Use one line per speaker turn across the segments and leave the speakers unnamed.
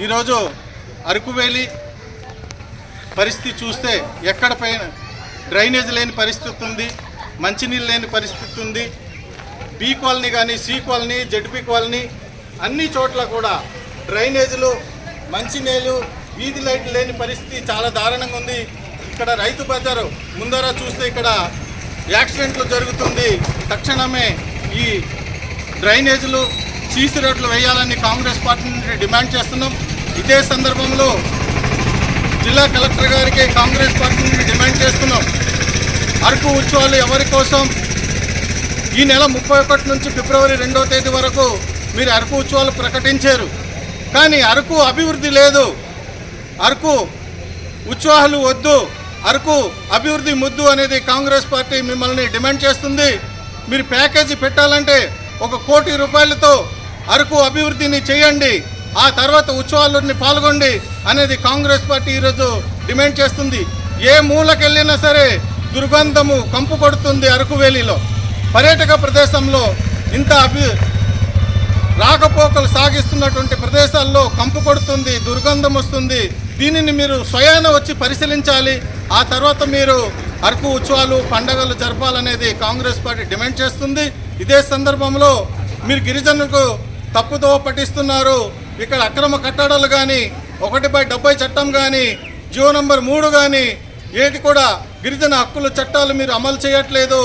ఈరోజు అరకు వ్యాలీ పరిస్థితి చూస్తే ఎక్కడ పైన డ్రైనేజ్ లేని పరిస్థితి ఉంది, మంచినీళ్ళు లేని పరిస్థితి ఉంది. బి కాలనీ కానీ, సి కాలనీ, జడ్పీ కాలనీ అన్ని చోట్ల కూడా డ్రైనేజీలు, మంచినీళ్ళు, వీధి లైట్లు లేని పరిస్థితి చాలా దారుణంగా ఉంది. ఇక్కడ రైతు బజారు ముందర చూస్తే ఇక్కడ యాక్సిడెంట్లు జరుగుతుంది. తక్షణమే ఈ డ్రైనేజీలు, సీసీ రోడ్లు వేయాలని కాంగ్రెస్ పార్టీ నుండి డిమాండ్ చేస్తున్నాం. ఇదే సందర్భంలో జిల్లా కలెక్టర్ గారికి కాంగ్రెస్ పార్టీ నుండి డిమాండ్ చేస్తున్నాం. అరకు ఉత్సవాలు ఎవరి కోసం? ఈ నెల 31 నుంచి ఫిబ్రవరి 2వ తేదీ వరకు మీరు అరకు ఉత్సవాలు ప్రకటించారు, కానీ అరకు అభివృద్ధి లేదు. అరకు ఉత్సవాలు వద్దు, అరకు అభివృద్ధి ముద్దు అనేది కాంగ్రెస్ పార్టీ మిమ్మల్ని డిమాండ్ చేస్తుంది. మీరు ప్యాకేజీ పెట్టాలంటే 1 కోటి రూపాయలతో అరకు అభివృద్ధిని చేయండి, ఆ తర్వాత ఉత్సవాలని పాల్గొండి అనేది కాంగ్రెస్ పార్టీ ఈరోజు డిమాండ్ చేస్తుంది. ఏ మూలకెళ్ళినా సరే దుర్గంధము కంపు కొడుతుంది. అరకు వ్యాలీలో పర్యాటక ప్రదేశంలో ఇంత రాకపోకలు సాగిస్తున్నటువంటి ప్రదేశాల్లో కంపు కొడుతుంది, దుర్గంధం వస్తుంది. దీనిని మీరు స్వయాన వచ్చి పరిశీలించాలి. ఆ తర్వాత మీరు అరకు ఉత్సవాలు, పండగలు జరపాలనేది కాంగ్రెస్ పార్టీ డిమాండ్ చేస్తుంది. ఇదే సందర్భంలో మీరు గిరిజనులకు తప్పుదోవ పట్టిస్తున్నారు. ఇక్కడ అక్రమ కట్టడాలు కానీ, 1/70 చట్టం కానీ, జియో నంబర్ 3 కానీ ఏది కూడా గిరిజన హక్కుల చట్టాలు మీరు అమలు చేయట్లేదు.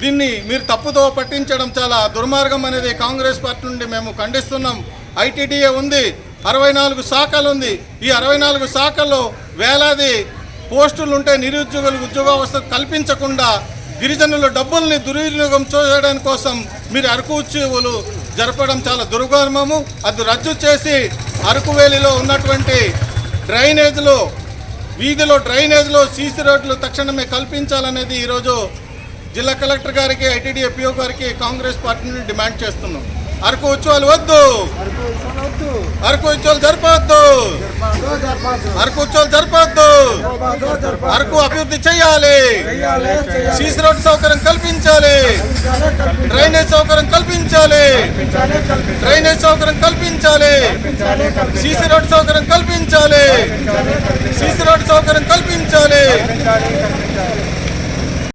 దీన్ని మీరు తప్పుదోవ పట్టించడం చాలా దుర్మార్గం అనేది కాంగ్రెస్ పార్టీ నుండి మేము ఖండిస్తున్నాం. ఐటీడీఏ ఉంది, 64 శాఖలు ఉంది. ఈ 64 శాఖల్లో వేలాది పోస్టులు ఉంటే నిరుద్యోగులకు ఉద్యోగావస్థ కల్పించకుండా గిరిజనుల డబ్బుల్ని దుర్వినియోగం చేయడానికి కోసం మీరు అరకు ఉత్సవాలు జరపడం చాలా దుర్గమము. అది రద్దు చేసి అరకు వ్యాలీలో ఉన్నటువంటి డ్రైనేజ్లు, వీధిలో డ్రైనేజ్లు, సీసీ రోడ్లు తక్షణమే కల్పించాలనేది ఈరోజు జిల్లా కలెక్టర్ గారికి, ఐటీడీఏ పిఓ గారికి కాంగ్రెస్ పార్టీ నుండి డిమాండ్ చేస్తున్నాం. అరకు ఉత్సవాలు వద్దు, అరకు ఉత్సవాలు జరపవద్దు, అరకు ఉత్సవాలు జరపవద్దు, అరకు అభివృద్ధి చేయాలి, సీసీ రోడ్ సౌకర్యం కల్పించాలి, డ్రైనేజ్ సౌకర్యం కల్పించాలి, డ్రైనేజ్ సౌకర్యం కల్పించాలి, సీసీ రోడ్ సౌకర్యం కల్పించాలి, సీసీ రోడ్ సౌకర్యం కల్పించాలి.